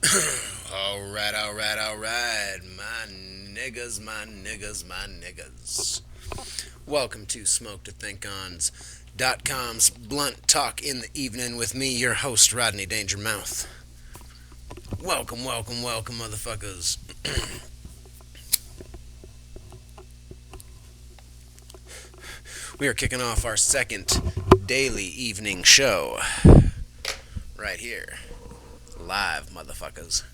Alright, alright, alright. My niggas, my niggas, my niggas. Welcome to Smoke to Think On's .com's Blunt Talk in the Evening with me, your host, Rodney Dangermouthe. Welcome, welcome, welcome, motherfuckers. We are kicking off our second daily evening show. Right here. Live, motherfuckers.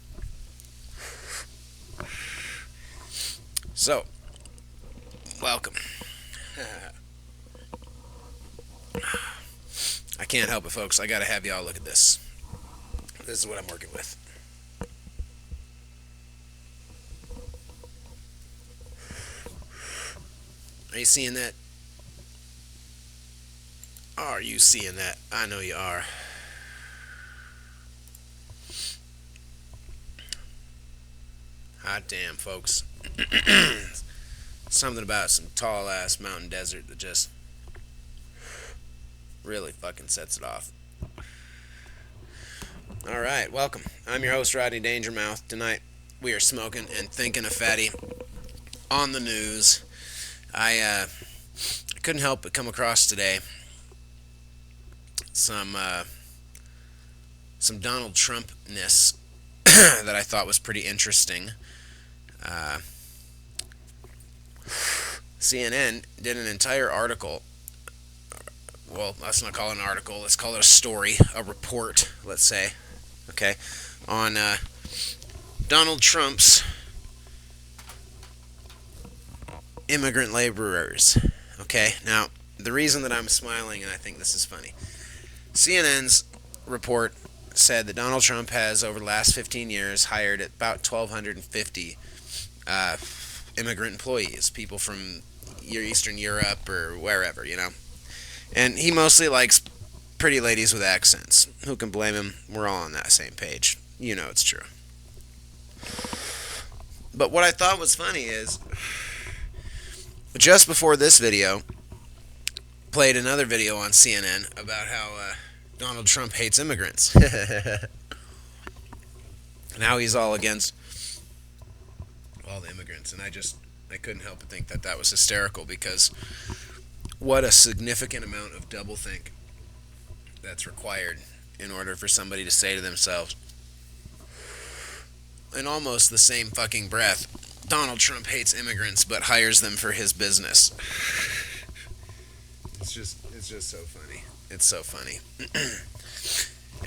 So, welcome. I can't help it, folks. I gotta have y'all look at this. This is what I'm working with. Are you seeing that? Are you seeing that? I know you are. Hot damn, folks. Something about some tall ass mountain desert that just really fucking sets it off. Alright, welcome. I'm your host, Rodney Dangermouthe. Tonight, we are smoking and thinking of fatty on the news. I couldn't help but come across today some Donald Trump-ness that I thought was pretty interesting. CNN did an entire article. Well, let's not call it an article. Let's call it a story, a report, let's say. Okay, on Donald Trump's immigrant laborers. Okay, now the reason that I'm smiling and I think this is funny, CNN's report said that Donald Trump has, over the last 15 years, hired about 1,250 immigrant employees, people from Eastern Europe or wherever, you know. And he mostly likes pretty ladies with accents. Who can blame him? We're all on that same page. You know it's true. But what I thought was funny is, just before this video, played another video on CNN about how Donald Trump hates immigrants. And how he's all against all the immigrants. And I couldn't help but think that that was hysterical, because what a significant amount of doublethink that's required in order for somebody to say to themselves, in almost the same fucking breath, Donald Trump hates immigrants but hires them for his business. It's just so funny. It's so funny.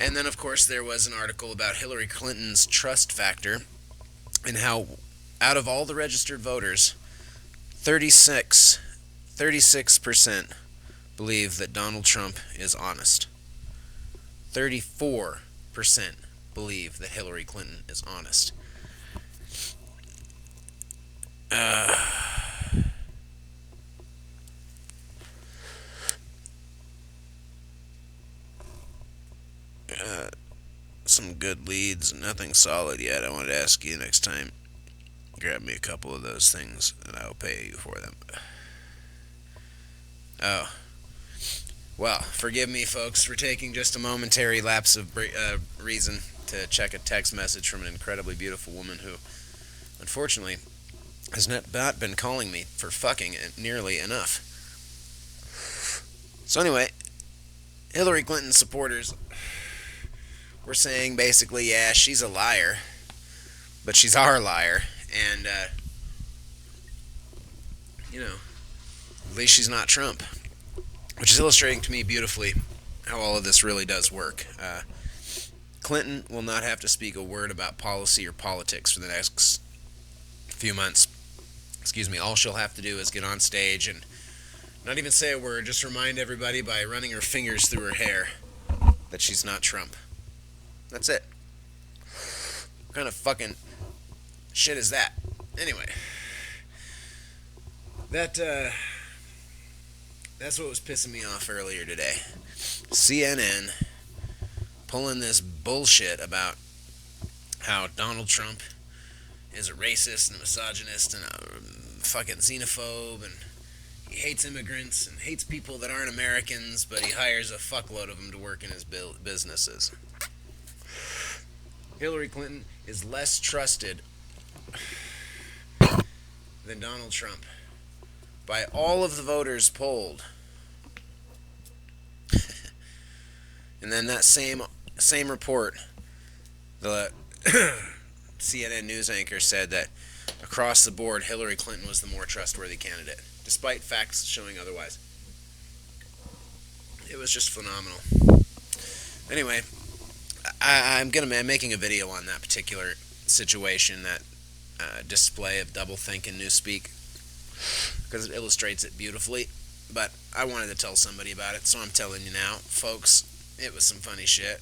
And then, of course, there was an article about Hillary Clinton's trust factor and how, out of all the registered voters, 36% believe that Donald Trump is honest. 34% believe that Hillary Clinton is honest. Some good leads, nothing solid yet. I want to ask you next time, grab me a couple of those things and I'll pay you for them. Oh. Well, forgive me, folks, for taking just a momentary lapse of reason to check a text message from an incredibly beautiful woman who, unfortunately, has not been calling me for fucking nearly enough. So anyway, Hillary Clinton supporters were saying basically, yeah, she's a liar, but she's our liar, and, at least she's not Trump. Which is illustrating to me beautifully how all of this really does work. Clinton will not have to speak a word about policy or politics for the next few months. Excuse me. All she'll have to do is get on stage and not even say a word, just remind everybody by running her fingers through her hair that she's not Trump. That's it. What kind of fucking shit is that? Anyway, that's what was pissing me off earlier today. CNN pulling this bullshit about how Donald Trump is a racist and a misogynist and a fucking xenophobe, and he hates immigrants and hates people that aren't Americans, but he hires a fuckload of them to work in his businesses. Hillary Clinton is less trusted than Donald Trump by all of the voters polled. And then that same report, the CNN news anchor said that across the board, Hillary Clinton was the more trustworthy candidate, despite facts showing otherwise. It was just phenomenal. Anyway, I'm making a video on that particular situation, that display of doublethink in newspeak, because it illustrates it beautifully. But I wanted to tell somebody about it, so I'm telling you now, folks. It was some funny shit.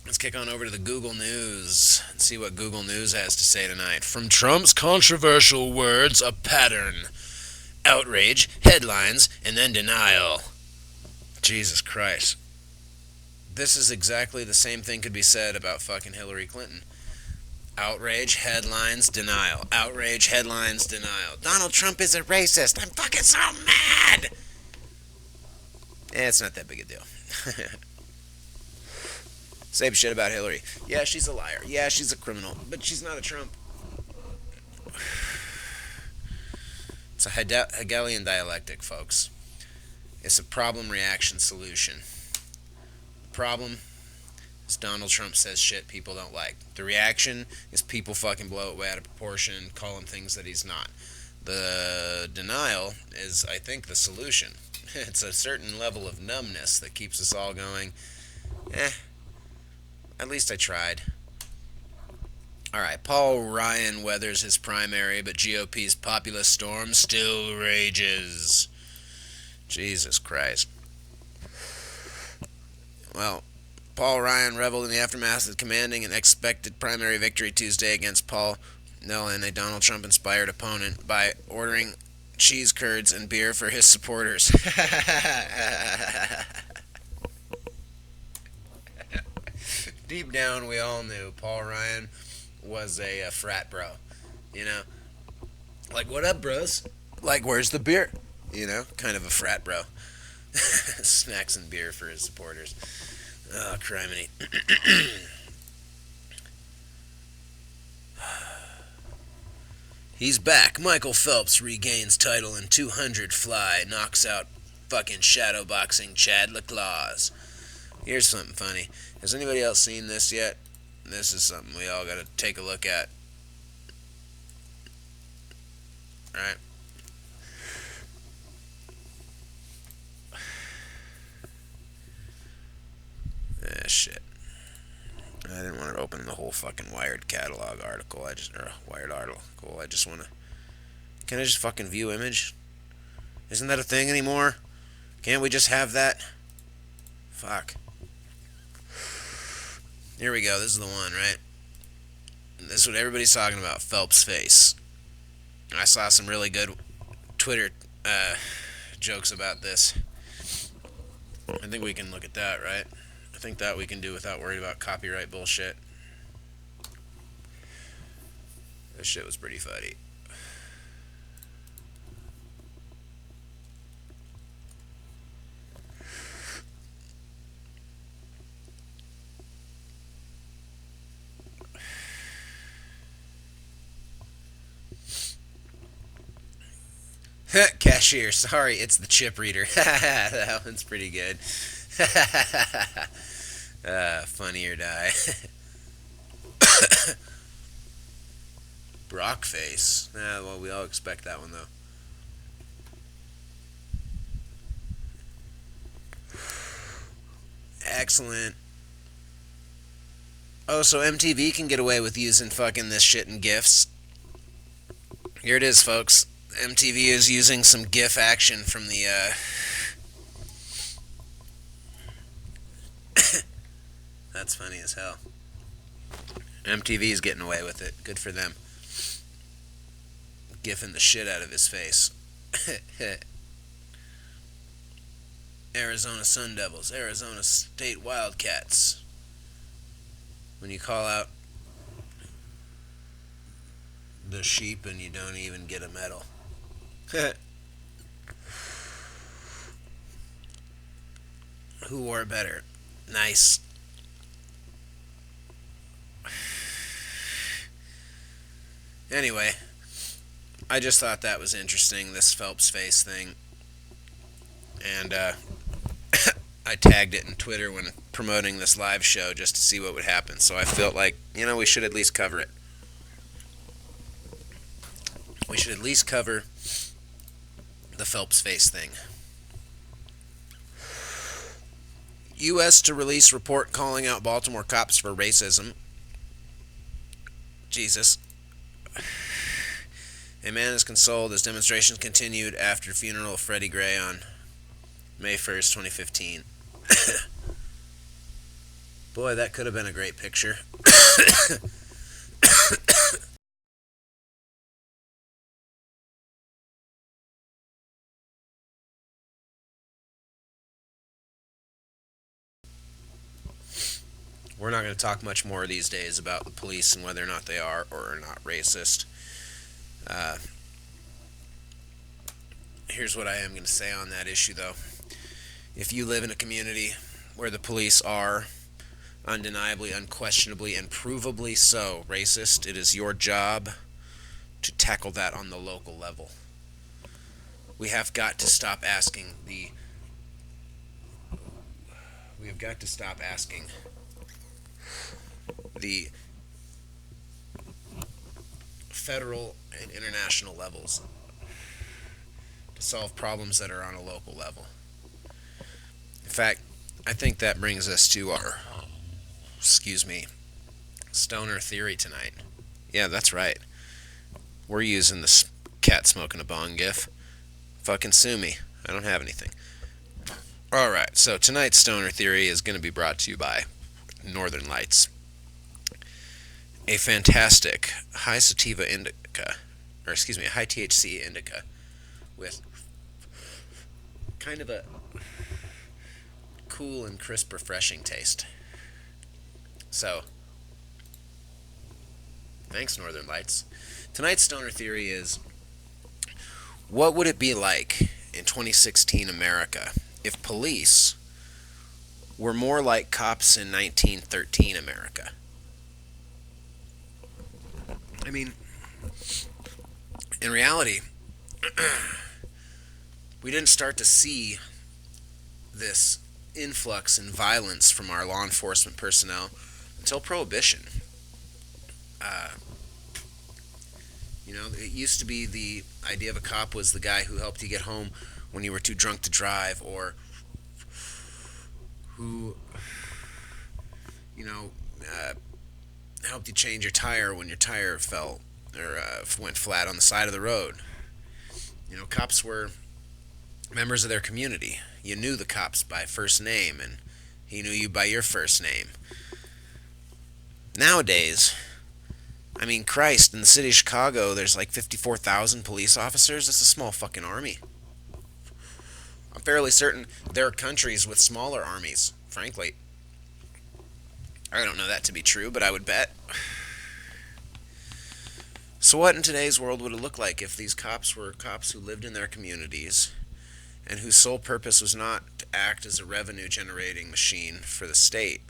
Let's kick on over to the Google News and see what Google News has to say tonight. From Trump's controversial words, a pattern. Outrage, headlines, and then denial. Jesus Christ. This is exactly the same thing could be said about fucking Hillary Clinton. Outrage, headlines, denial. Outrage, headlines, denial. Donald Trump is a racist. I'm fucking so mad! It's not that big a deal. Same shit about Hillary. Yeah, she's a liar. Yeah, she's a criminal. But she's not a Trump. It's a Hegelian dialectic, folks. It's a problem-reaction-solution. The problem is Donald Trump says shit people don't like. The reaction is people fucking blow it way out of proportion, call him things that he's not. The denial is, I think, the solution. It's a certain level of numbness that keeps us all going, at least I tried. Alright, Paul Ryan weathers his primary, but GOP's populist storm still rages. Jesus Christ. Well, Paul Ryan reveled in the aftermath of commanding an expected primary victory Tuesday against Paul Nellin, a Donald Trump-inspired opponent, by ordering cheese curds and beer for his supporters. Deep down, we all knew Paul Ryan was a frat bro. You know? Like, what up, bros? Like, where's the beer? You know? Kind of a frat bro. Snacks and beer for his supporters. Oh, criminy. He's back. Michael Phelps regains title in 200 fly. Knocks out fucking shadowboxing Chad LaClaus. Here's something funny. Has anybody else seen this yet? This is something we all gotta take a look at. Alright. Shit. I didn't want to open the whole fucking Wired catalog article. Or Wired article. I just want to... Can I just fucking view image? Isn't that a thing anymore? Can't we just have that? Fuck. Here we go. This is the one, right? This is what everybody's talking about. Phelps' face. I saw some really good Twitter jokes about this. I think we can look at that, right? I think that we can do without worrying about copyright bullshit. This shit was pretty funny. Cashier, sorry, it's the chip reader. That one's pretty good. Funny or die. Brock face. Well, we all expect that one, though. Excellent. Oh, so MTV can get away with using fucking this shit in GIFs. Here it is, folks. MTV is using some GIF action from the, That's funny as hell. MTV's getting away with it. Good for them. Giffing the shit out of his face. Arizona Sun Devils, Arizona State Wildcats. When you call out the sheep and you don't even get a medal. Who wore better? Nice. Anyway, I just thought that was interesting, this Phelps face thing. And I tagged it in Twitter when promoting this live show just to see what would happen. So I felt like, we should at least cover it. We should at least cover the Phelps face thing. U.S. to release report calling out Baltimore cops for racism. Jesus. A man is consoled as demonstrations continued after funeral of Freddie Gray on May 1st, 2015. Boy, that could have been a great picture. We're not going to talk much more these days about the police and whether or not they are or are not racist. Here's what I am going to say on that issue, though. If you live in a community where the police are undeniably, unquestionably, and provably so racist, it is your job to tackle that on the local level. We have got to stop asking the federal and international levels to solve problems that are on a local level. In fact, I think that brings us to our, stoner theory tonight. Yeah, that's right. We're using this cat smoking a bong gif. Fucking sue me. I don't have anything. Alright, so tonight's stoner theory is going to be brought to you by Northern Lights. A fantastic high sativa indica, a high THC indica with kind of a cool and crisp, refreshing taste. So, thanks, Northern Lights. Tonight's stoner theory is, what would it be like in 2016 America if police were more like cops in 1913 America? I mean, in reality, we didn't start to see this influx in violence from our law enforcement personnel until Prohibition. It used to be the idea of a cop was the guy who helped you get home when you were too drunk to drive, or who, helped you change your tire when your tire fell or went flat on the side of the road. Cops were members of their community. You knew the cops by first name, and he knew you by your first name. Nowadays, Christ, in the city of Chicago, there's like 54,000 police officers. That's a small fucking army. I'm fairly certain there are countries with smaller armies, frankly. I don't know that to be true, but I would bet. So what in today's world would it look like if these cops were cops who lived in their communities and whose sole purpose was not to act as a revenue-generating machine for the state,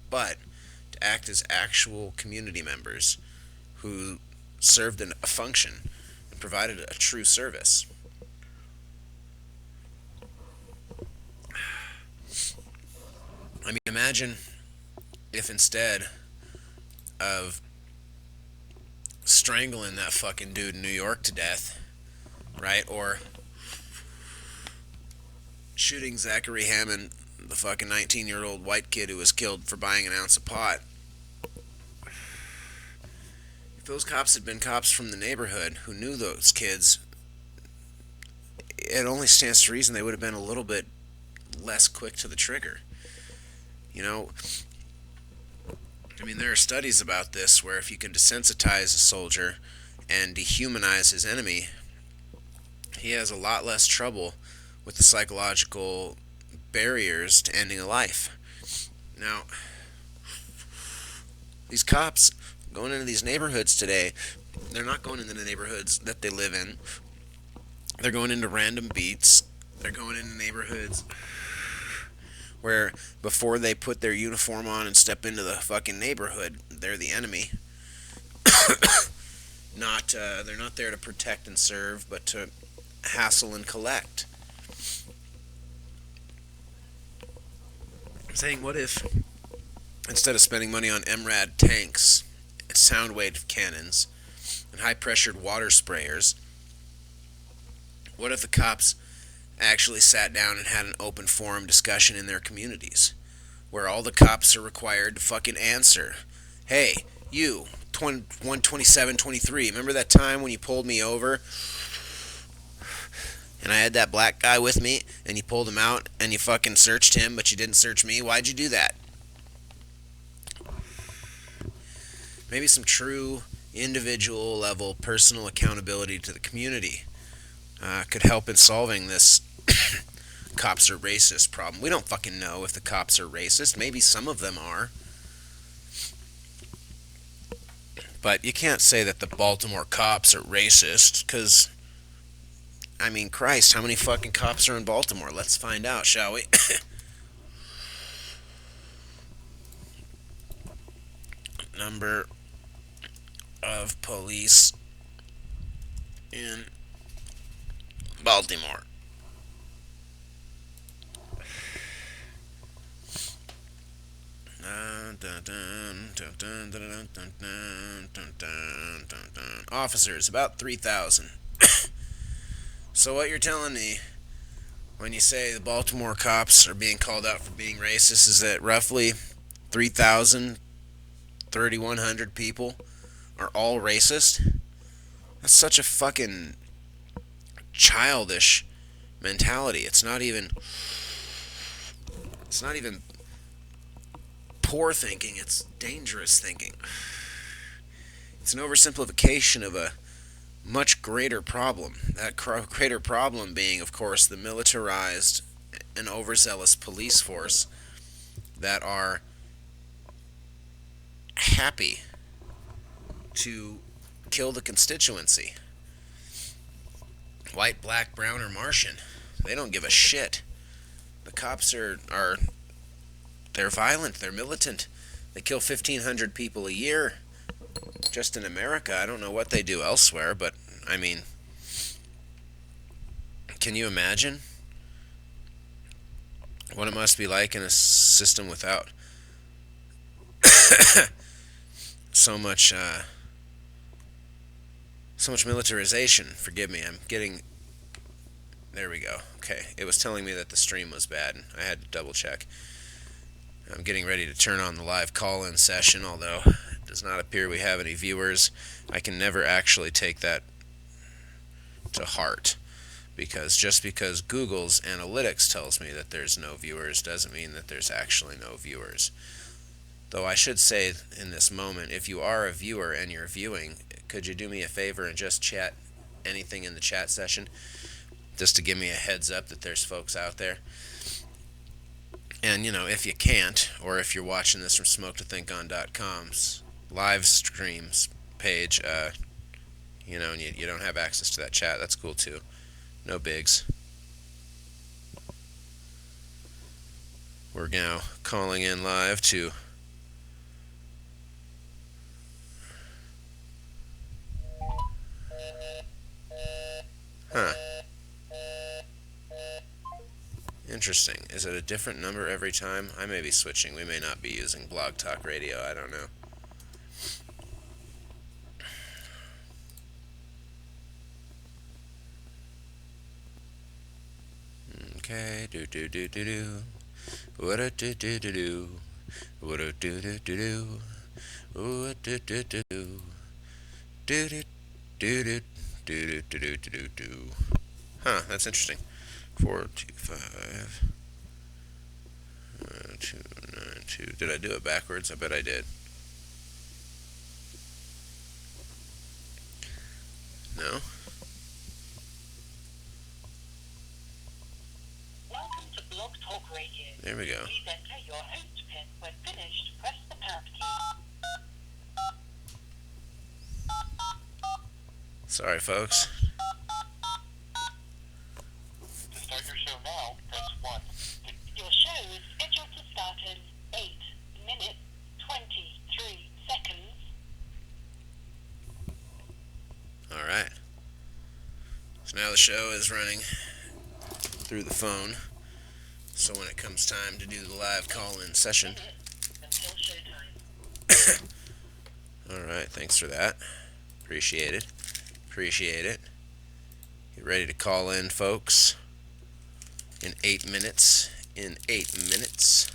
but to act as actual community members who served a function and provided a true service? Imagine if instead of strangling that fucking dude in New York to death, right, or shooting Zachary Hammond, the fucking 19-year-old white kid who was killed for buying an ounce of pot, if those cops had been cops from the neighborhood who knew those kids, it only stands to reason they would have been a little bit less quick to the trigger. There are studies about this where if you can desensitize a soldier and dehumanize his enemy, he has a lot less trouble with the psychological barriers to ending a life. Now, these cops going into these neighborhoods today, they're not going into the neighborhoods that they live in. They're going into random beats. They're going into neighborhoods where before they put their uniform on and step into the fucking neighborhood, they're the enemy. They're not there to protect and serve, but to hassle and collect. I'm saying, what if instead of spending money on MRAD tanks, sound wave cannons, and high pressured water sprayers, what if the cops actually sat down and had an open forum discussion in their communities, where all the cops are required to fucking answer, hey, you, 12723, remember that time when you pulled me over and I had that black guy with me and you pulled him out and you fucking searched him but you didn't search me? Why'd you do that? Maybe some true individual level personal accountability to the community could help in solving this cops are racist problem. We don't fucking know if the cops are racist. Maybe some of them are. But you can't say that the Baltimore cops are racist, because, I mean, Christ, how many fucking cops are in Baltimore? Let's find out, shall we? Number of police in Baltimore. Officers, about 3,000. So what you're telling me when you say the Baltimore cops are being called out for being racist is that roughly 3,000, 3,100 people are all racist? That's such a fucking childish mentality. It's not even poor thinking, it's dangerous thinking. It's an oversimplification of a much greater problem. That greater problem being, of course, the militarized and overzealous police force that are happy to kill the constituency. White, black, brown, or Martian. They don't give a shit. The cops are they're violent, they're militant. They kill 1,500 people a year just in America. I don't know what they do elsewhere, but, I mean, can you imagine what it must be like in a system without so much militarization? Forgive me, I'm getting... There we go. Okay, it was telling me that the stream was bad. I had to double check. I'm getting ready to turn on the live call-in session, although it does not appear we have any viewers. I can never actually take that to heart, because just because Google's analytics tells me that there's no viewers doesn't mean that there's actually no viewers. Though I should say in this moment, if you are a viewer and you're viewing, could you do me a favor and just chat anything in the chat session, just to give me a heads up that there's folks out there? And, you know, if you can't, or if you're watching this from SmokeToThinkOn.com's live streams page, you know, and you don't have access to that chat, that's cool too. No bigs. We're now calling in live to Interesting. Is it a different number every time? I may be switching. We may not be using Blog Talk Radio. I don't know. Okay. Do do do do do. What a do do do do. What a do do do do. What do do do do. Do do do do do do do do do. Huh, that's interesting. 425 292. Did I do it backwards? I bet I did. No? Welcome to Blog Talk Radio. There we go. Please enter your host pin. When finished, press the pound key. Sorry, folks. To start your show now, press 1. Your show is scheduled to start in 8 minutes, 23 seconds. So now the show is running through the phone. So when it comes time to do the live call-in session. Until showtime. Alright, thanks for that. Appreciate it. Appreciate it. Get ready to call in, folks. In 8 minutes. In 8 minutes.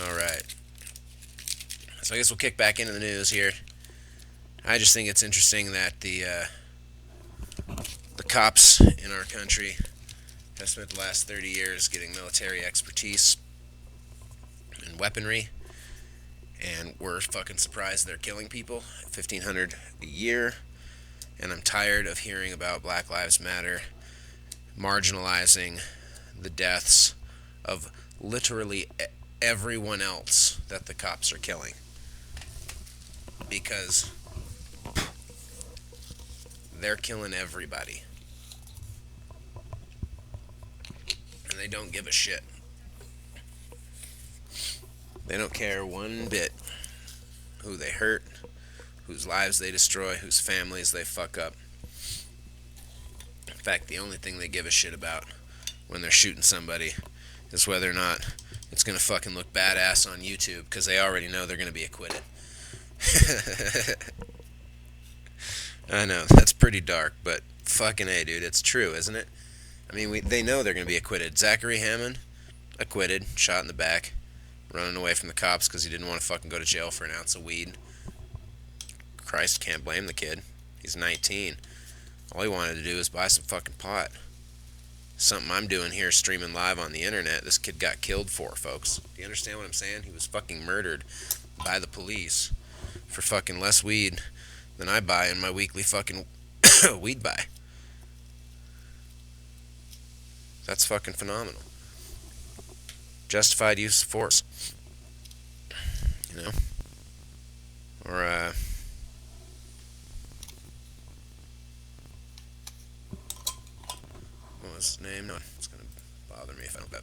Alright. So I guess we'll kick back into the news here. I just think it's interesting that the cops in our country have spent the last 30 years getting military expertise and weaponry, and we're fucking surprised they're killing people. 1,500 a year. And I'm tired of hearing about Black Lives Matter marginalizing the deaths of literally everyone else that the cops are killing. Because they're killing everybody. And they don't give a shit. They don't care one bit who they hurt, whose lives they destroy, whose families they fuck up. In fact, the only thing they give a shit about when they're shooting somebody is whether or not it's going to fucking look badass on YouTube, because they already know they're going to be acquitted. I know, that's pretty dark, but fucking A, dude, it's true, isn't it? I mean, they know they're going to be acquitted. Zachary Hammond, acquitted, shot in the back, running away from the cops because he didn't want to fucking go to jail for an ounce of weed. Christ, can't blame the kid. He's 19. All he wanted to do is buy some fucking pot. Something I'm doing here, streaming live on the internet, this kid got killed for, folks. Do you understand what I'm saying? He was fucking murdered by the police for fucking less weed than I buy in my weekly fucking weed buy. That's fucking phenomenal. Justified use of force. You know? Or, what was his name? No, it's gonna bother me if I don't bet.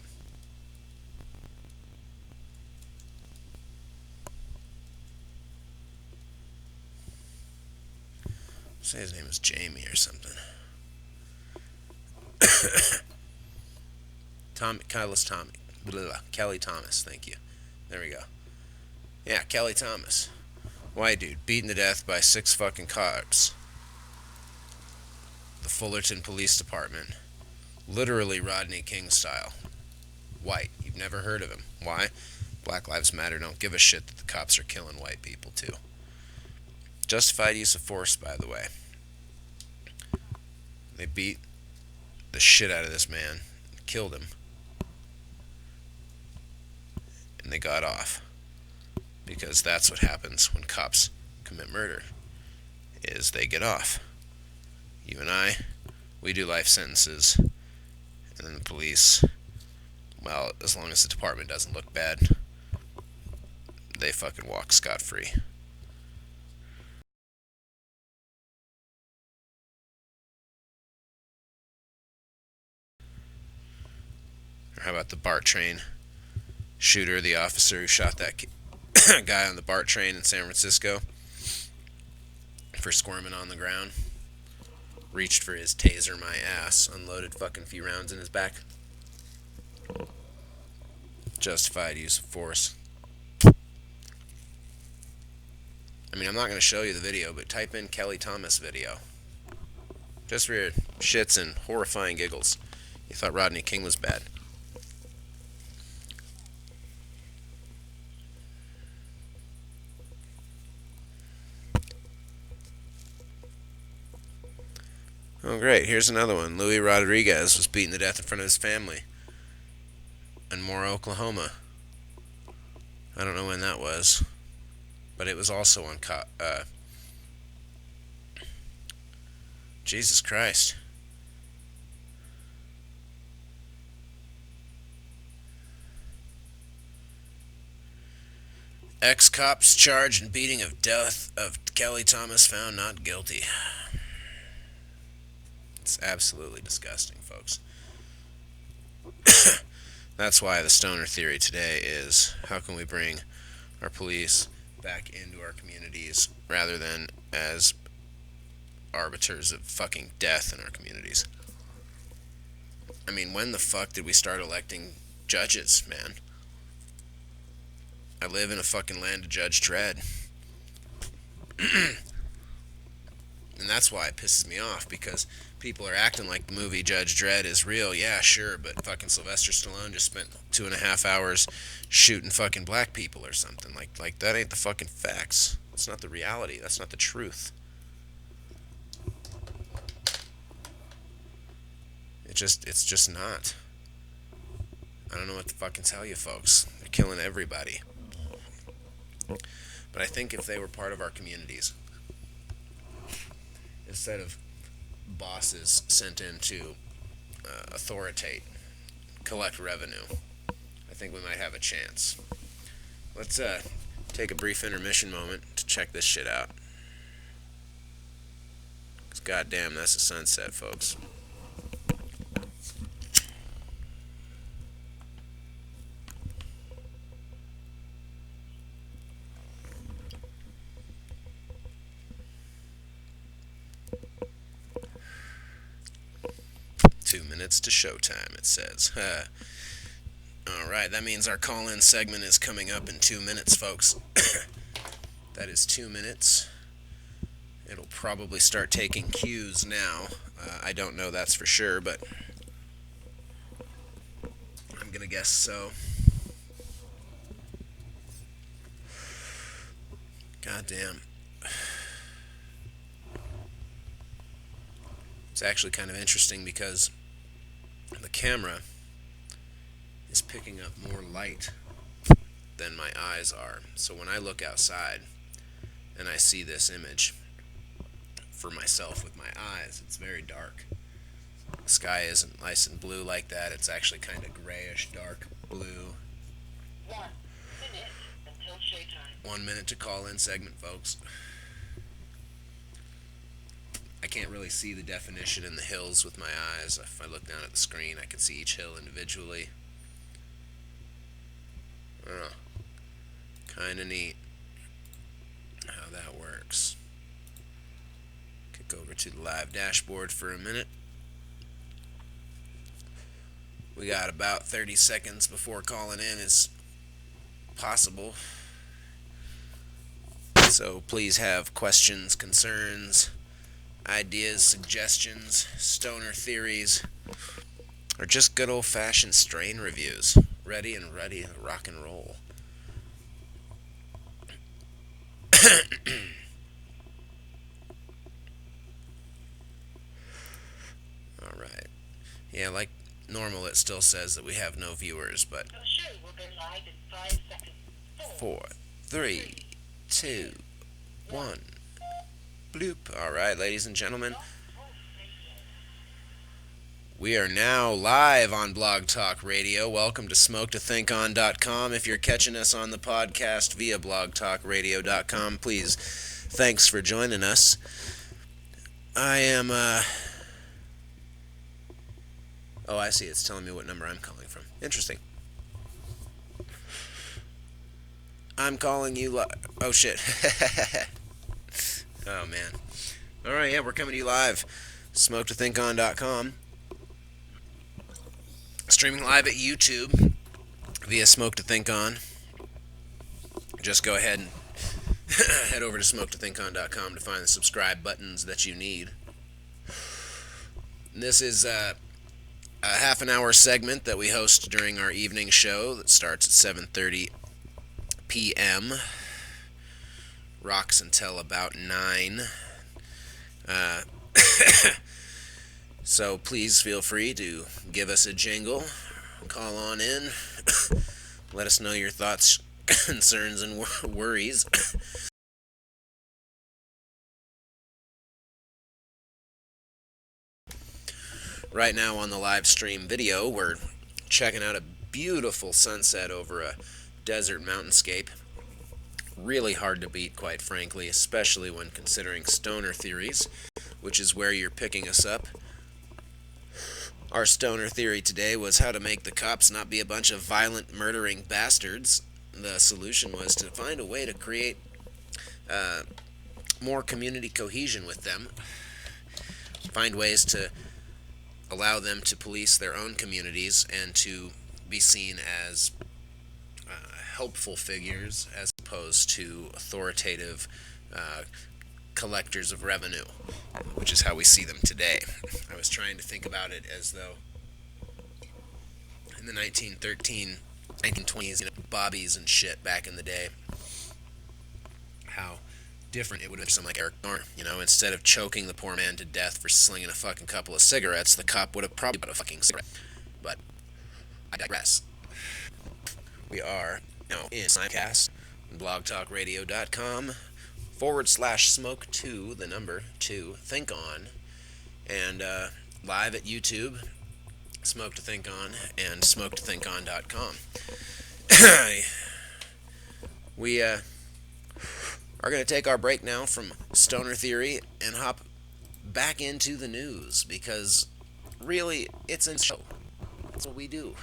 Say his name is Jamie or something. Kelly Thomas, thank you. There we go. Yeah, Kelly Thomas. White dude, beaten to death by 6 fucking cops. The Fullerton Police Department. Literally Rodney King style. White. You've never heard of him. Why? Black Lives Matter don't give a shit that the cops are killing white people too. Justified use of force, by the way. They beat the shit out of this man, killed him, and they got off. Because that's what happens when cops commit murder, is they get off. You and I, we do life sentences, and then the police, well, as long as the department doesn't look bad, they fucking walk scot-free. Or how about the BART train shooter, the officer who shot that guy on the BART train in San Francisco for squirming on the ground? Reached for his taser my ass, unloaded fucking few rounds in his back. Justified use of force. I mean, I'm not going to show you the video, but type in Kelly Thomas video. Just for your shits and horrifying giggles. You thought Rodney King was bad. Oh, great. Here's another one. Louis Rodriguez was beaten to death in front of his family in Mora, Oklahoma. I don't know when that was, but it was also on Jesus Christ. Ex-cops charged in beating of death of Kelly Thomas found not guilty. It's absolutely disgusting, folks. That's why the stoner theory today is, how can we bring our police back into our communities rather than as arbiters of fucking death in our communities. I mean, when the fuck did we start electing judges, man? I live in a fucking land of Judge Dredd. And that's why it pisses me off, because people are acting like the movie Judge Dredd is real. Yeah, sure, but fucking Sylvester Stallone just spent 2.5 hours shooting fucking black people or something. Like that ain't the fucking facts. It's not the reality. That's not the truth. It's just not. I don't know what to fucking tell you, folks. They're killing everybody. But I think if they were part of our communities, instead of bosses sent in to authoritate, collect revenue, I think we might have a chance. Let's take a brief intermission moment to check this shit out. 'Cause goddamn, that's a sunset, folks. To showtime, it says. Alright, that means our call-in segment is coming up in 2 minutes, folks. That is 2 minutes. It'll probably start taking cues now. I don't know that's for sure, but I'm gonna guess so. Goddamn. It's actually kind of interesting because the camera is picking up more light than my eyes are. So when I look outside and I see this image for myself with my eyes, it's very dark. The sky isn't nice and blue like that. It's actually kind of grayish, dark blue. 1 minute until showtime. 1 minute to call in segment, folks. I can't really see the definition in the hills with my eyes. If I look down at the screen, I can see each hill individually. I don't know. Kind of neat how that works. Kick over to the live dashboard for a minute. We got about 30 seconds before calling in is possible. So please have questions, concerns, ideas, suggestions, stoner theories, or just good old-fashioned strain reviews. Ready to rock and roll. Alright. Yeah, like normal, it still says that we have no viewers, but... The show will go live in 5 seconds. 4, 3, 2, 1... Bloop. Alright, ladies and gentlemen. We are now live on Blog Talk Radio. Welcome to SmokeToThinkOn.com. If you're catching us on the podcast via BlogTalkRadio.com, please, thanks for joining us. I am, Oh, I see. It's telling me what number I'm calling from. Interesting. I'm calling you Oh, shit. Oh, man. Alright, yeah, we're coming to you live. SmokeToThinkOn.com. Streaming live at YouTube via Smoke to Think On. Just go ahead and head over to SmokeToThinkOn.com to find the subscribe buttons that you need. This is a half an hour segment that we host during our evening show that starts at 7:30 p.m. Rocks until about 9. So please feel free to give us a jingle, call on in, let us know your thoughts, concerns, and worries. Right now on the live stream video, we're checking out a beautiful sunset over a desert mountainscape. Really hard to beat, quite frankly, especially when considering stoner theories, which is where you're picking us up. Our stoner theory today was how to make the cops not be a bunch of violent, murdering bastards. The solution was to find a way to create more community cohesion with them. find ways to allow them to police their own communities and to be seen as helpful figures as opposed to authoritative uh, collectors of revenue, which is how we see them today. I was trying to think about it as though in the 1913, 1920s, bobbies and shit back in the day, how different it would have been for someone like Eric Garner. Instead of choking the poor man to death for slinging a fucking couple of cigarettes, the cop would have probably bought a fucking cigarette. But I digress. We are now in Simecast, blogtalkradio.com /smoke2, the number 2, think on, and live at YouTube, Smoke to Think On, and smoketothinkon.com. We are going to take our break now from Stoner Theory and hop back into the news, because really, it's a show. That's what we do.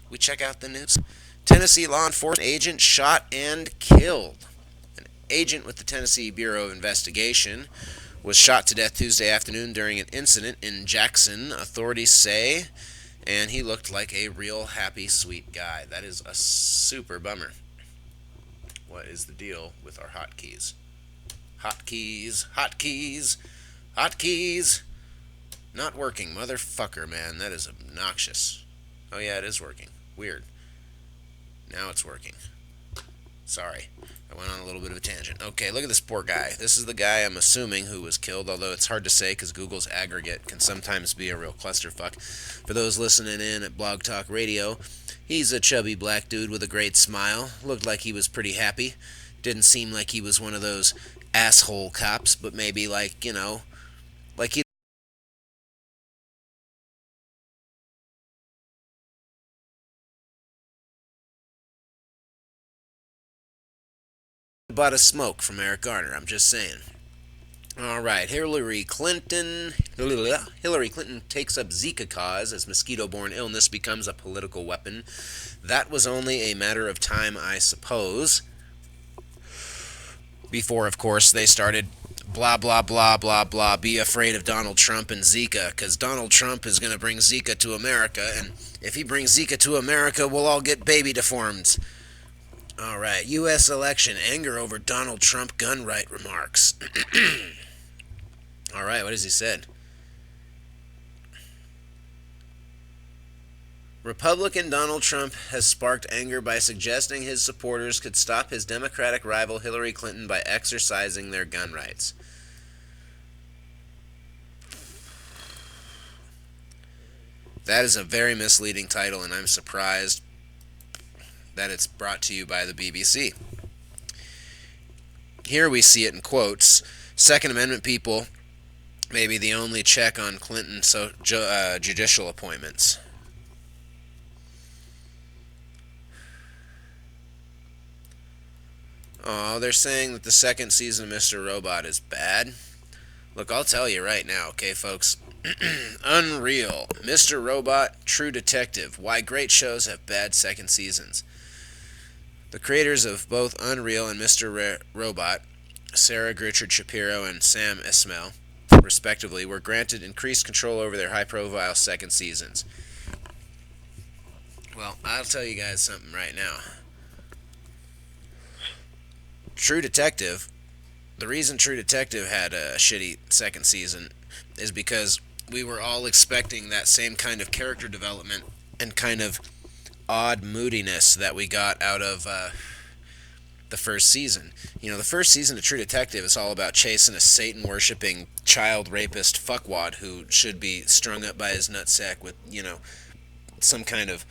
We check out the news. Tennessee law enforcement agent shot and killed. An agent with the Tennessee Bureau of Investigation was shot to death Tuesday afternoon during an incident in Jackson, authorities say, and he looked like a real happy, sweet guy. That is a super bummer. What is the deal with our hotkeys? Hotkeys, hotkeys, hotkeys. Not working, motherfucker, man. That is obnoxious. Oh yeah, it is working. Weird. Now it's working. Sorry. I went on a little bit of a tangent. Okay, look at this poor guy. This is the guy I'm assuming who was killed, although it's hard to say because Google's aggregate can sometimes be a real clusterfuck. For those listening in at Blog Talk Radio, he's a chubby black dude with a great smile. Looked like he was pretty happy. Didn't seem like he was one of those asshole cops, but maybe like, like he bought a smoke from Eric Garner. I'm just saying. All right, Hillary Clinton takes up Zika cause as mosquito-borne illness becomes a political weapon. That was only a matter of time, I suppose. Before, of course, they started blah, blah, blah, blah, blah, be afraid of Donald Trump and Zika, because Donald Trump is going to bring Zika to America, and if he brings Zika to America, we'll all get baby deforms. All right, U.S. election, anger over Donald Trump gun right remarks. All right, what has he said? Republican Donald Trump has sparked anger by suggesting his supporters could stop his Democratic rival Hillary Clinton by exercising their gun rights. That is a very misleading title, and I'm surprised that it's brought to you by the BBC. Here we see it in quotes. Second Amendment people may be the only check on Clinton judicial appointments. Oh, they're saying that the second season of Mr. Robot is bad. Look, I'll tell you right now, okay, folks? Unreal. Mr. Robot, True Detective. Why great shows have bad second seasons. The creators of both Unreal and Mr. Robot, Sarah Richard Shapiro and Sam Esmail, respectively, were granted increased control over their high-profile second seasons. Well, I'll tell you guys something right now. True Detective, the reason True Detective had a shitty second season is because we were all expecting that same kind of character development and kind of odd moodiness that we got out of the first season. The first season of True Detective is all about chasing a Satan-worshipping child rapist fuckwad who should be strung up by his nutsack with, some kind of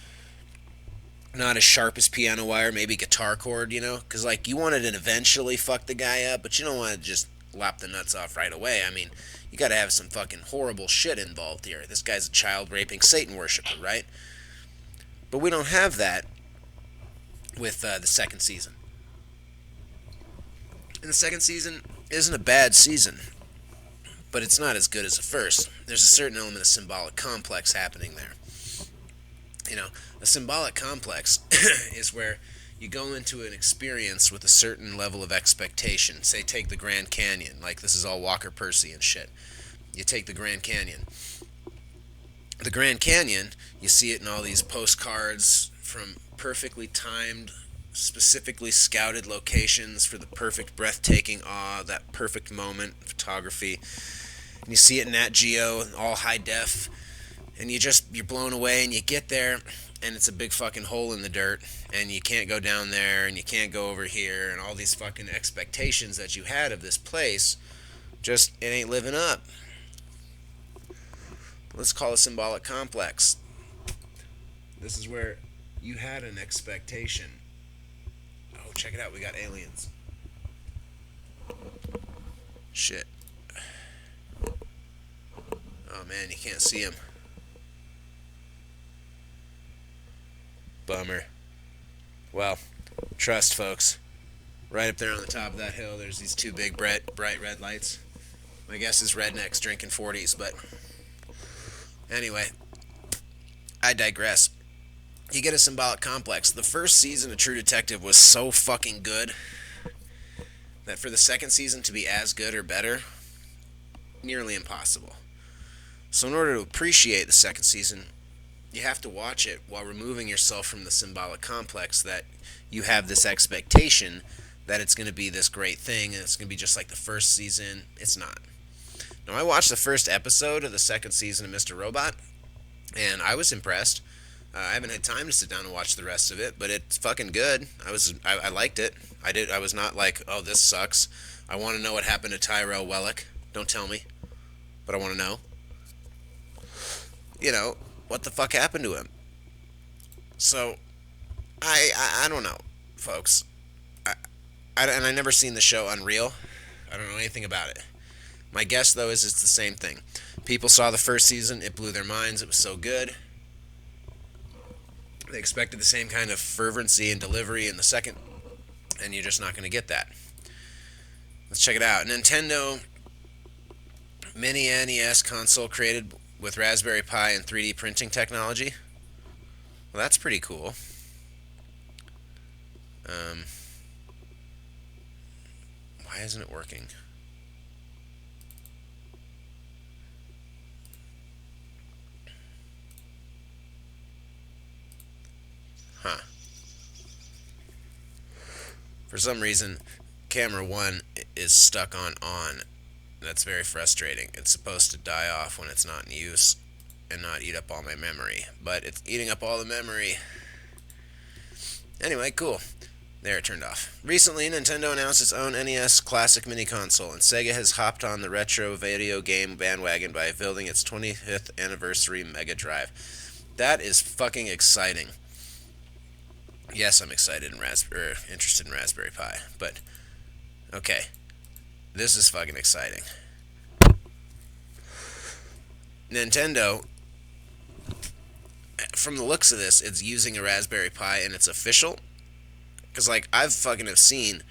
not as sharp as piano wire, maybe guitar cord, because, you want to eventually fuck the guy up, but you don't want to just lop the nuts off right away. I mean, you got to have some fucking horrible shit involved here. This guy's a child-raping Satan worshiper, right? But we don't have that with the second season. And the second season isn't a bad season, but it's not as good as the first. There's a certain element of symbolic complex happening there. A symbolic complex is where you go into an experience with a certain level of expectation. Say, take the Grand Canyon, like this is all Walker Percy and shit. You take the Grand Canyon. The Grand Canyon, you see it in all these postcards from perfectly timed, specifically scouted locations for the perfect breathtaking awe, that perfect moment, photography. And you see it in Nat Geo, all high def, and you're blown away, and you get there, and it's a big fucking hole in the dirt, and you can't go down there, and you can't go over here, and all these fucking expectations that you had of this place, just, it ain't living up. Let's call it symbolic complex. This is where you had an expectation. Oh, check it out, we got aliens. Shit. Oh man, you can't see them. Bummer. Well, trust, folks. Right up there on the top of that hill, there's these two big bright red lights. My guess is rednecks drinking 40s, but anyway, I digress. You get a symbolic complex. The first season of True Detective was so fucking good that for the second season to be as good or better, nearly impossible. So in order to appreciate the second season, you have to watch it while removing yourself from the symbolic complex that you have this expectation that it's going to be this great thing and it's going to be just like the first season. It's not. Now, I watched the first episode of the second season of Mr. Robot, and I was impressed. I haven't had time to sit down and watch the rest of it, but it's fucking good. I liked it. I was not like, oh, this sucks. I want to know what happened to Tyrell Wellick. Don't tell me, but I want to know. You know, what the fuck happened to him? So, I don't know, folks. And I never seen the show Unreal. I don't know anything about it. My guess, though, is it's the same thing. People saw the first season, it blew their minds, it was so good. They expected the same kind of fervency and delivery in the second, and you're just not going to get that. Let's check it out. Nintendo Mini NES console created with Raspberry Pi and 3D printing technology. Well, that's pretty cool. Why isn't it working? Huh. For some reason, camera 1 is stuck on. That's very frustrating. It's supposed to die off when it's not in use and not eat up all my memory. But it's eating up all the memory. Anyway, cool. There, it turned off. Recently, Nintendo announced its own NES Classic Mini Console, and Sega has hopped on the retro video game bandwagon by building its 25th anniversary Mega Drive. That is fucking exciting. Yes, I'm excited and interested in Raspberry Pi, but okay, this is fucking exciting. Nintendo, from the looks of this, it's using a Raspberry Pi and it's official. Because, like, I've fucking have seen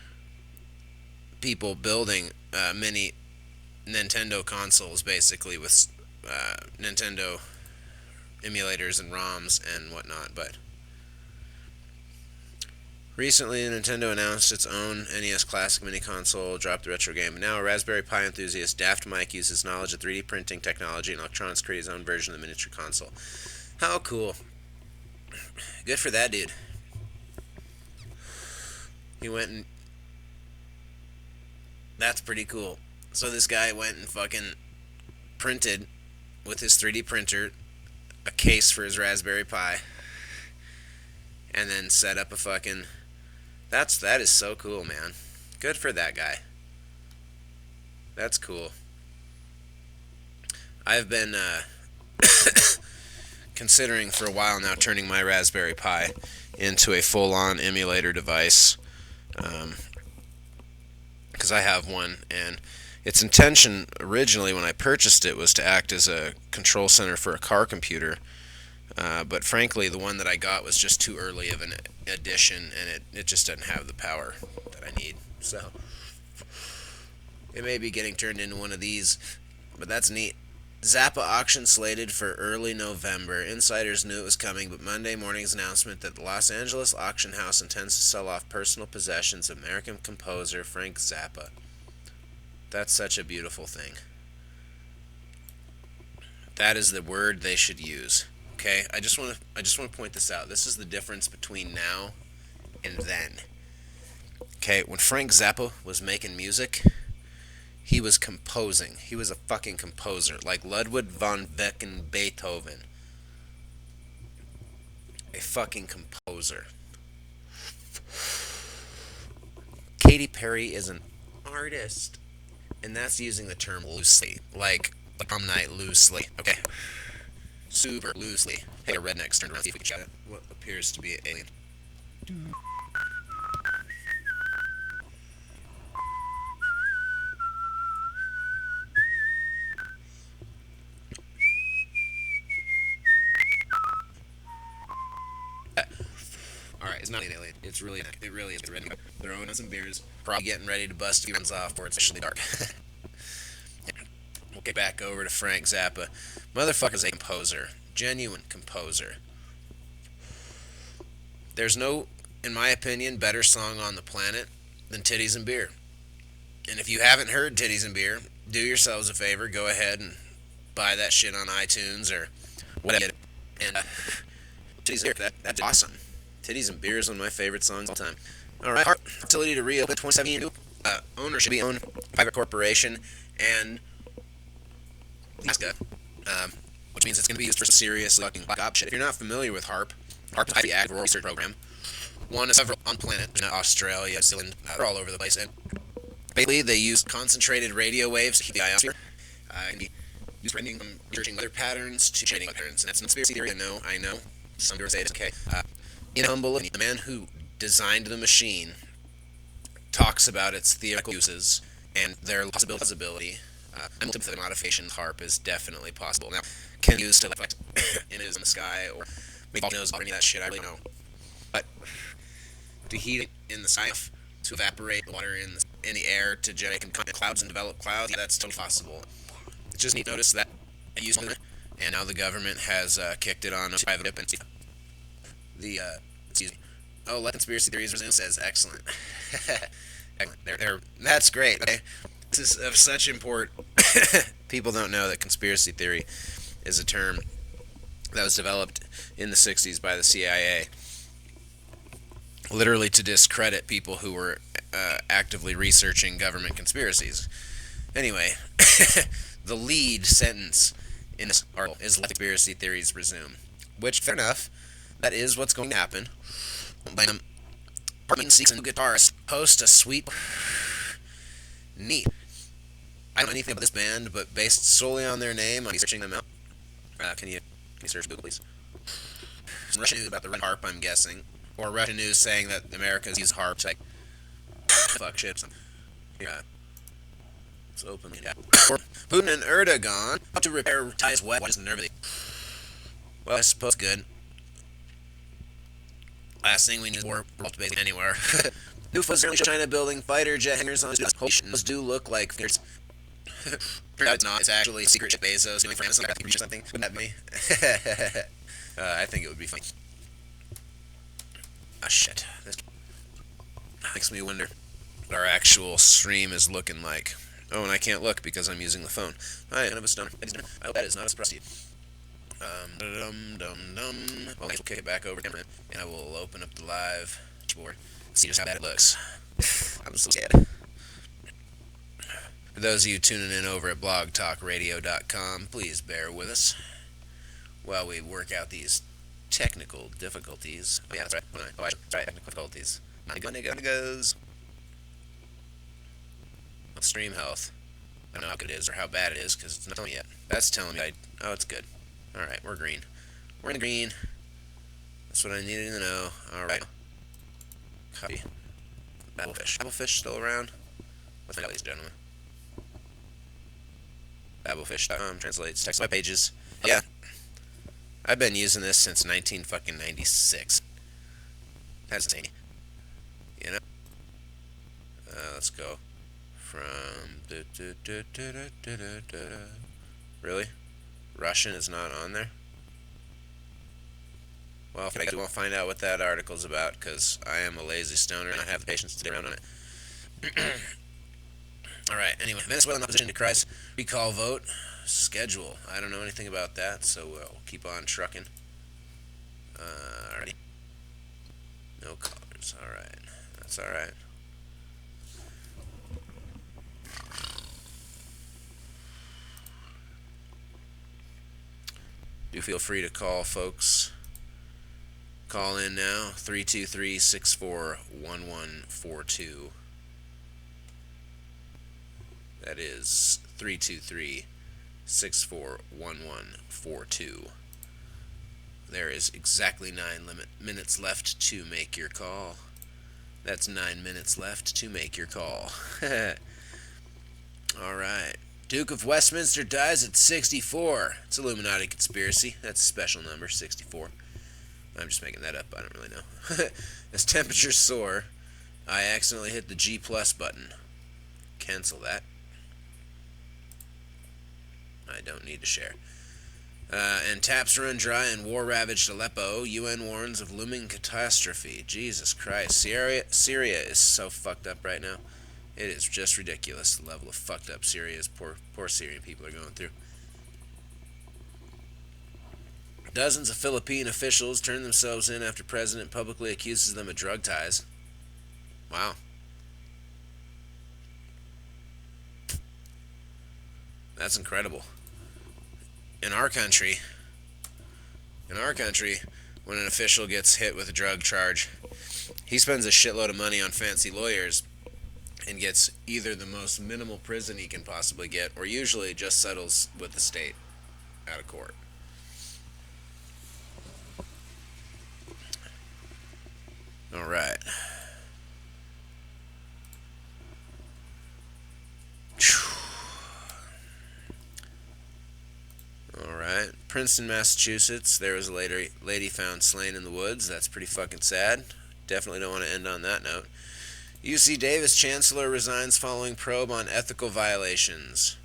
people building mini Nintendo consoles, basically, with Nintendo emulators and ROMs and whatnot, but recently Nintendo announced its own NES Classic Mini Console, dropped the retro game, but now a Raspberry Pi enthusiast, Daft Mike, uses knowledge of 3D printing technology and electronics to create his own version of the miniature console. How cool. Good for that dude. He went and... That's pretty cool. So this guy went and fucking printed, with his 3D printer, a case for his Raspberry Pi, and then set up a fucking... That is so cool, man. Good for that guy. That's cool. I've been considering for a while now turning my Raspberry Pi into a full-on emulator device, because I have one, and its intention originally when I purchased it was to act as a control center for a car computer, but frankly the one that I got was just too early of an addition, and it just doesn't have the power that I need, so it may be getting turned into one of these, but that's neat. Zappa auction slated for early November. Insiders knew it was coming, but Monday morning's announcement that the Los Angeles auction house intends to sell off personal possessions of American composer Frank Zappa. That's such a beautiful thing. That is the word they should use. Okay, I just want to point this out. This is the difference between now and then. Okay, when Frank Zappa was making music, he was composing. He was a fucking composer, like Ludwig von Beethoven. A fucking composer. Katy Perry is an artist, and that's using the term loosely, like prom night loosely. Okay, super loosely. Hey, a redneck's turned around. See if we can shout at what appears to be an alien. All right, it's not an alien. It's really, it really is. They're owning some beers, probably getting ready to bust a few ones off before it's officially dark. We'll get back over to Frank Zappa. Motherfucker's a composer, genuine composer. There's no, in my opinion, better song on the planet than Titties and Beer. And if you haven't heard Titties and Beer, do yourselves a favor, go ahead and buy that shit on iTunes or whatever. And Titties and Beer, that's awesome. Titties and Beer is one of my favorite songs of all time. All right, facility to reopen 2017. Owner should be owned private corporation and Alaska, which means it's going to be used for some serious fucking black op shit. If you're not familiar with HARP is the Ag Rural Research Program. One of several on the planet. There's Australia, New Zealand, they're all over the place. And basically, they use concentrated radio waves to heat the ionosphere. Can be used for researching weather patterns to shading weather patterns. And that's a conspiracy theory. I know. Some people say it's okay. In Humble, the man who designed the machine talks about its theoretical uses and their possibility. I'm looking for the modification of HARP is definitely possible. Now, can be used to reflect images in the sky or make volcanoes or any of that shit, I really know. But to heat it in the sky, to evaporate water in the air, to generate clouds and develop clouds, yeah, that's totally possible. It's just neat to notice that I use it, and now the government has kicked it on a private tip and excuse me. Oh, let conspiracy theories resume says excellent. That's great. Okay. This is of such import. People don't know that conspiracy theory is a term that was developed in the 60s by the CIA, literally to discredit people who were actively researching government conspiracies. Anyway, the lead sentence in this article is let conspiracy theories resume, which, fair enough, that is what's going to happen. Apartment seeks a new guitarist, host a sweet... Neat. I don't know anything about this band, but based solely on their name, I'm searching them out. Can you search Google, please? Some Russian news about the red harp, I'm guessing. Or Russian news saying that America's used harps. Like, fuck shit. Yeah. It's open. Yeah. Putin and Erdogan up to repair ties wet. What is nervy? Well, I suppose good. Last thing we need is war basically anywhere. New footage China building fighter jet hangars on those do look like fingers. Turns out it's not. It's actually secret ship Bezos doing for Amazon or something. Wouldn't that be? I think it would be funny. Ah, shit. This makes me wonder what our actual stream is looking like. Oh, and I can't look because I'm using the phone. I am a stoner. I hope that is not a surprise to you. Well, we'll kick it back over to camera, and I will open up the live board. See just how bad it looks. I'm so scared. For those of you tuning in over at blogtalkradio.com, please bear with us while we work out these technical difficulties. Oh, yeah, that's right. Oh, I should try technical difficulties. My goes. Stream health. I don't know how good it is or how bad it is because it's not telling me yet. That's telling me oh, it's good. Alright, we're green. We're in the green. That's what I needed to know. Alright. Copy. Babblefish. Babblefish still around? Let's find out, ladies and gentlemen. Babblefish.com translates text web pages. Yeah. I've been using this since 1996. That's insane. You know? Let's go. From... Really? Russian is not on there? Well, I won't find out what that article's about, because I am a lazy stoner and I have the patience to stay around on it. Alright, anyway, Venezuela in opposition to Christ recall vote schedule. I don't know anything about that, so we'll keep on trucking. Alrighty. No callers. Alright. That's alright. Do feel free to call, folks. Call in now, 323-641142. That is 323-641142. There is exactly 9 minutes left to make your call. That's 9 minutes left to make your call. Alright. Duke of Westminster dies at 64. It's Illuminati conspiracy. That's a special number, 64. I'm just making that up. I don't really know. As temperatures soar, I accidentally hit the G plus button. Cancel that. I don't need to share. And taps run dry in war-ravaged Aleppo. UN warns of looming catastrophe. Jesus Christ. Syria is so fucked up right now. It is just ridiculous, the level of fucked up Syria's poor Syrian people are going through. Dozens of Philippine officials turn themselves in after president publicly accuses them of drug ties. Wow. That's incredible. In our country, when an official gets hit with a drug charge, he spends a shitload of money on fancy lawyers and gets either the most minimal prison he can possibly get, or usually just settles with the state out of court. Alright. Alright. Princeton, Massachusetts. There was a lady found slain in the woods. That's pretty fucking sad. Definitely don't want to end on that note. UC Davis Chancellor resigns following probe on ethical violations.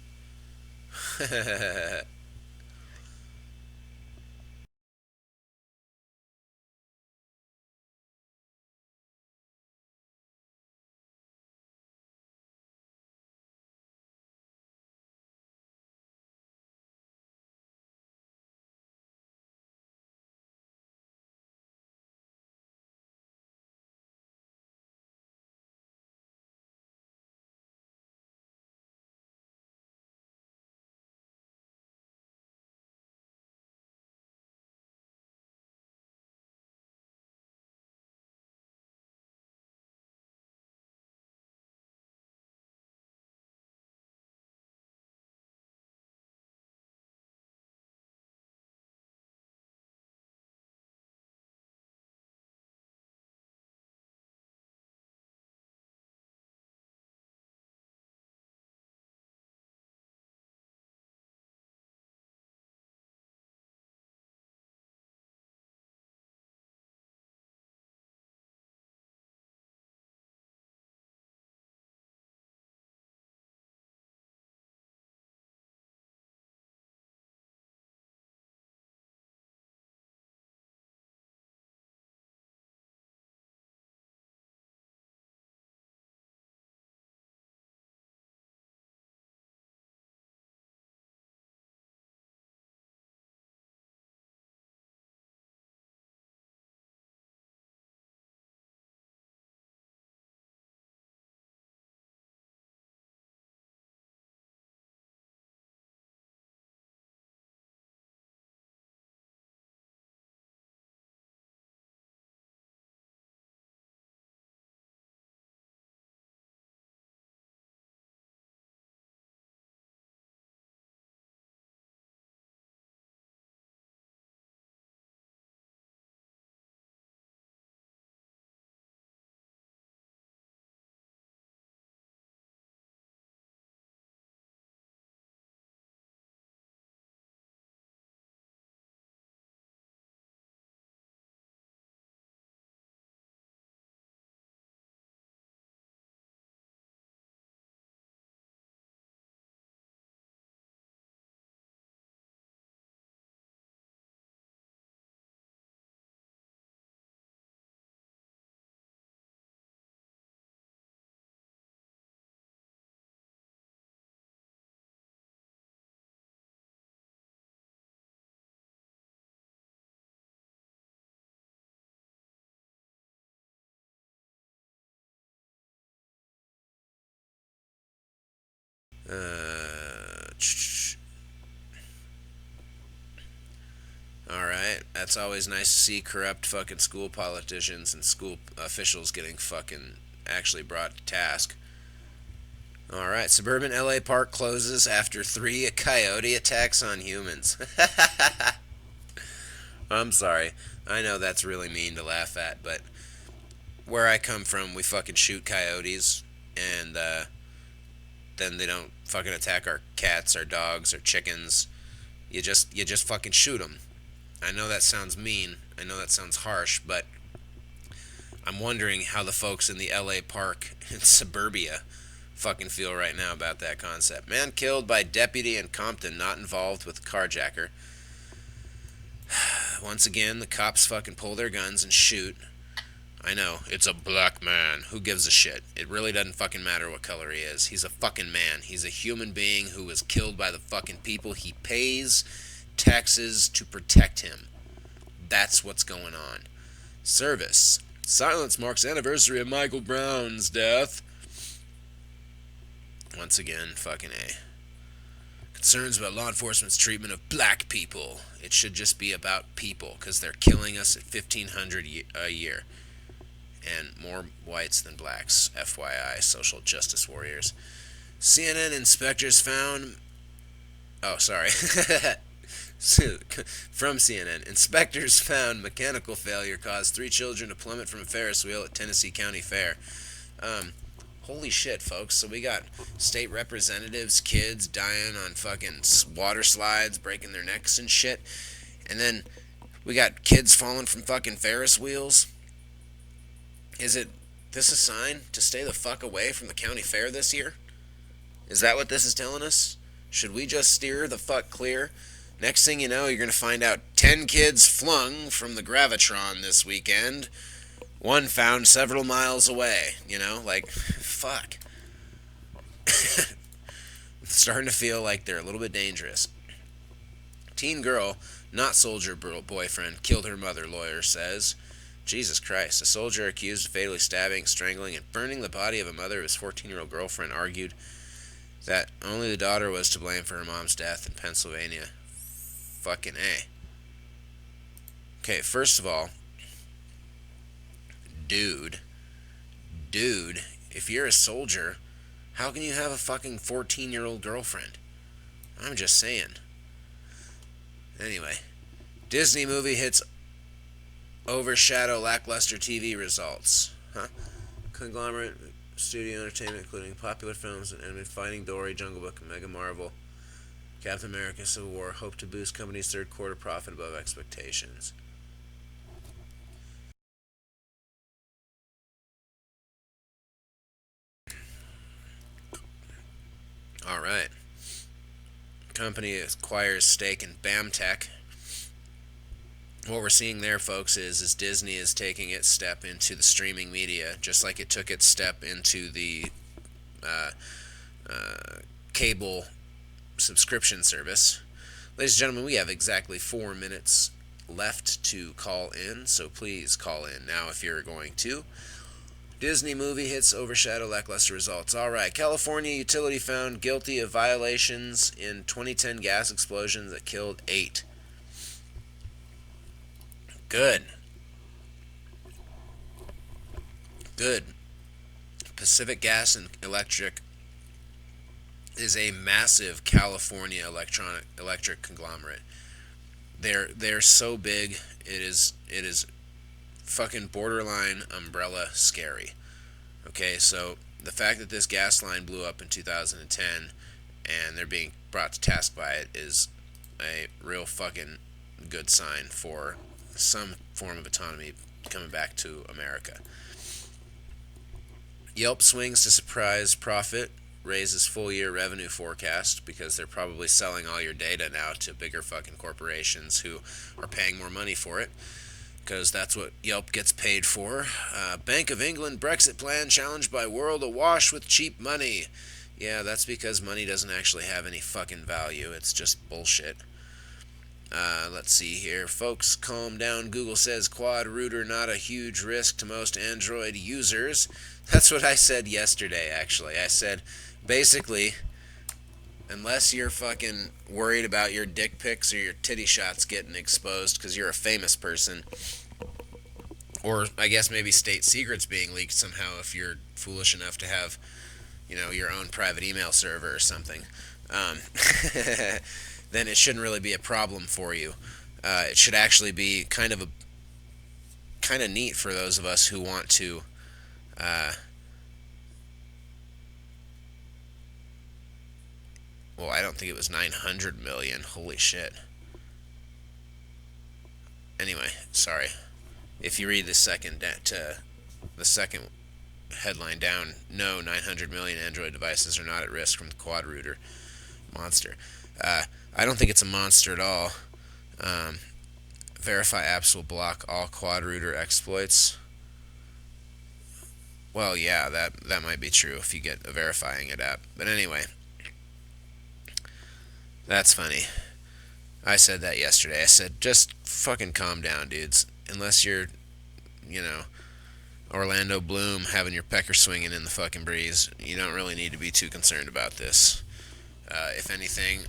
Uh, all right, that's always nice to see corrupt fucking school politicians and school officials getting fucking actually brought to task. All right, suburban LA park closes after 3 coyote attacks on humans. I'm sorry. I know that's really mean to laugh at, but where I come from, we fucking shoot coyotes, and then they don't fucking attack our cats, our dogs, our chickens. You just fucking shoot them. I know that sounds mean. I know that sounds harsh, but I'm wondering how the folks in the LA park in suburbia fucking feel right now about that concept. Man killed by deputy in Compton not involved with carjacker. Once again, the cops fucking pull their guns and shoot. I know, it's a black man. Who gives a shit? It really doesn't fucking matter what color he is. He's a fucking man. He's a human being who was killed by the fucking people he pays taxes to protect him. That's what's going on. Service. Silence marks anniversary of Michael Brown's death. Once again, fucking A. Concerns about law enforcement's treatment of black people. It should just be about people, because they're killing us at 1,500 a year. And more whites than blacks, FYI, social justice warriors. CNN inspectors found... Oh, sorry. From CNN, inspectors found mechanical failure caused 3 children to plummet from a Ferris wheel at Tennessee County Fair. Holy shit, folks. So we got state representatives, kids dying on fucking water slides, breaking their necks and shit. And then we got kids falling from fucking Ferris wheels. Is this a sign to stay the fuck away from the county fair this year? Is that what this is telling us? Should we just steer the fuck clear? Next thing you know, you're going to find out 10 kids flung from the Gravitron this weekend. One found several miles away. You know, like, fuck. Starting to feel like they're a little bit dangerous. Teen girl, not soldier boyfriend, killed her mother, lawyer says. Jesus Christ. A soldier accused of fatally stabbing, strangling, and burning the body of a mother of his 14-year-old girlfriend argued that only the daughter was to blame for her mom's death in Pennsylvania. Fucking A. Okay, first of all, dude, if you're a soldier, how can you have a fucking 14-year-old girlfriend? I'm just saying. Anyway, Disney movie hits overshadow lackluster TV results. Conglomerate studio entertainment, including popular films and animated Finding Dory, Jungle Book, and Mega Marvel, Captain America, Civil War, hope to boost company's third quarter profit above expectations. Alright. Company acquires stake in BAMTech. What we're seeing there, folks, is Disney is taking its step into the streaming media, just like it took its step into the cable subscription service. Ladies and gentlemen, we have exactly 4 minutes left to call in, so please call in now if you're going to. Disney movie hits overshadow lackluster results. Alright, California utility found guilty of violations in 2010 gas explosion that killed 8. Good. Pacific Gas and Electric is a massive California electric conglomerate. They're so big, it is fucking borderline umbrella scary. Okay, so the fact that this gas line blew up in 2010 and they're being brought to task by it is a real fucking good sign for some form of autonomy coming back to America. Yelp swings to surprise profit, raises full year revenue forecast because they're probably selling all your data now to bigger fucking corporations who are paying more money for it, because that's what Yelp gets paid for. Bank of England Brexit plan challenged by world awash with cheap money. Yeah, that's because money doesn't actually have any fucking value. It's just bullshit. Let's see here. Folks, calm down. Google says quad router not a huge risk to most Android users. That's what I said yesterday, actually. I said, basically, unless you're fucking worried about your dick pics or your titty shots getting exposed because you're a famous person, or I guess maybe state secrets being leaked somehow if you're foolish enough to have, your own private email server or something, um, then it shouldn't really be a problem for you. It should actually be kind of neat for those of us who want to. Uh, well, I don't think it was 900 million. Holy shit. Anyway, sorry. If you read the second headline down, no, 900 million Android devices are not at risk from the quad rooter monster. I don't think it's a monster at all. Um, Verify apps will block all quad rooter exploits. Well, yeah, that might be true if you get a verifying it app. But anyway, that's funny. I said that yesterday. I said, just fucking calm down, dudes. Unless you're, you know, Orlando Bloom having your pecker swinging in the fucking breeze, you don't really need to be too concerned about this. If anything,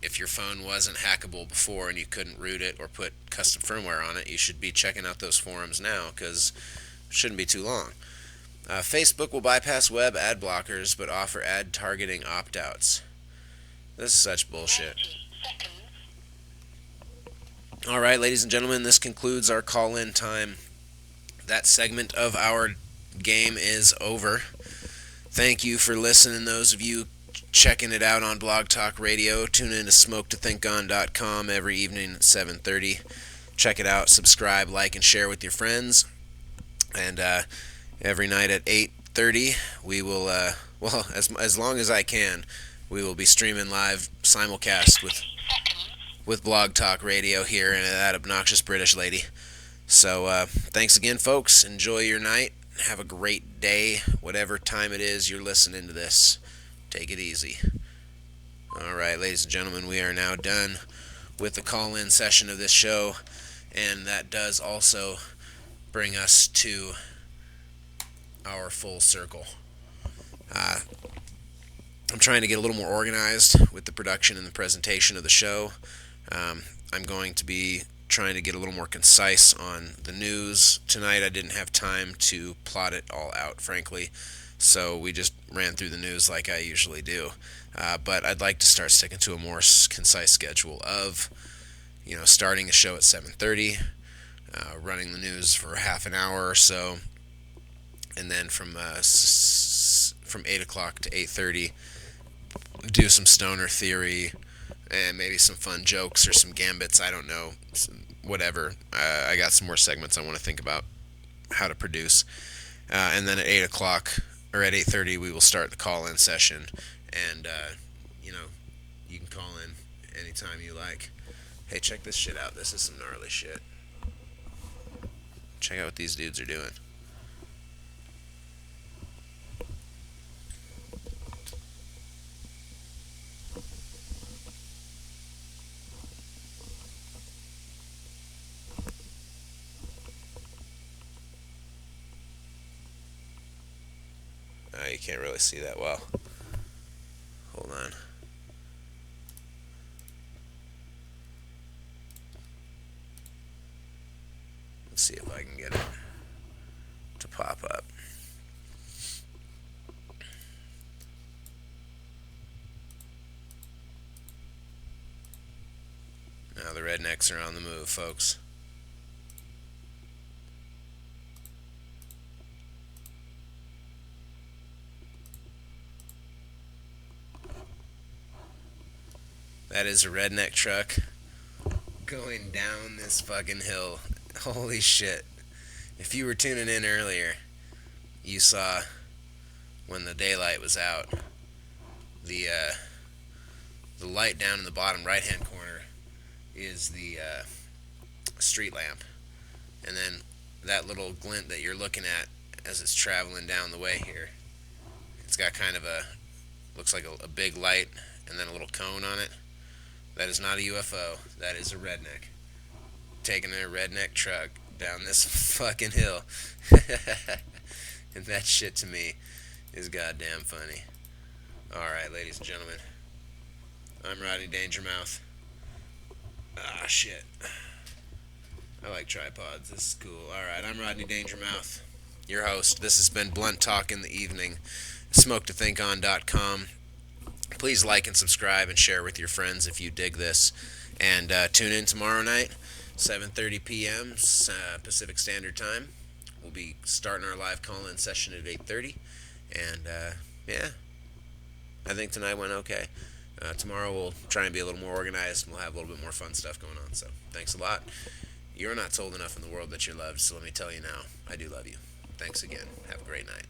if your phone wasn't hackable before and you couldn't root it or put custom firmware on it, you should be checking out those forums now because it shouldn't be too long. Facebook will bypass web ad blockers but offer ad targeting opt-outs. This is such bullshit. Alright, ladies and gentlemen, this concludes our call-in time. That segment of our game is over. Thank you for listening, those of you checking it out on Blog Talk Radio. Tune in to smoketothinkon.com every evening at 7:30. Check it out, subscribe, like, and share with your friends. And every night at 8:30, we will, as long as I can, we will be streaming live simulcast with Blog Talk Radio here and that obnoxious British lady. So thanks again, folks. Enjoy your night. Have a great day, whatever time it is you're listening to this. Take it easy. All right, ladies and gentlemen, we are now done with the call-in session of this show, and that does also bring us to our full circle. I'm trying to get a little more organized with the production and the presentation of the show. I'm going to be trying to get a little more concise on the news. Tonight I didn't have time to plot it all out, frankly, so we just ran through the news like I usually do. But I'd like to start sticking to a more concise schedule of, starting a show at 7:30, running the news for half an hour or so, and then from 8 o'clock to 8:30, do some stoner theory, and maybe some fun jokes or some gambits, I don't know, whatever. I got some more segments I want to think about how to produce. And then at 8 o'clock, or at 8:30, we will start the call-in session. And, you can call in anytime you like. Hey, check this shit out. This is some gnarly shit. Check out what these dudes are doing. You can't really see that well. Hold on. Let's see if I can get it to pop up. Now the rednecks are on the move, folks. That is a redneck truck going down this fucking hill. Holy shit. If you were tuning in earlier, you saw when the daylight was out, the light down in the bottom right-hand corner is the street lamp. And then that little glint that you're looking at as it's traveling down the way here, it's got kind of looks like a big light and then a little cone on it. That is not a UFO. That is a redneck taking a redneck truck down this fucking hill. And that shit to me is goddamn funny. Alright, ladies and gentlemen. I'm Rodney Dangermouthe. Ah, shit. I like tripods. This is cool. Alright, I'm Rodney Dangermouthe, your host. This has been Blunt Talk in the Evening. SmokeToThinkOn.com. Please like and subscribe and share with your friends if you dig this. And tune in tomorrow night, 7:30 p.m. Pacific Standard Time. We'll be starting our live call-in session at 8:30. And yeah, I think tonight went okay. Tomorrow we'll try and be a little more organized and we'll have a little bit more fun stuff going on. So thanks a lot. You're not told enough in the world that you're loved, so let me tell you now, I do love you. Thanks again. Have a great night.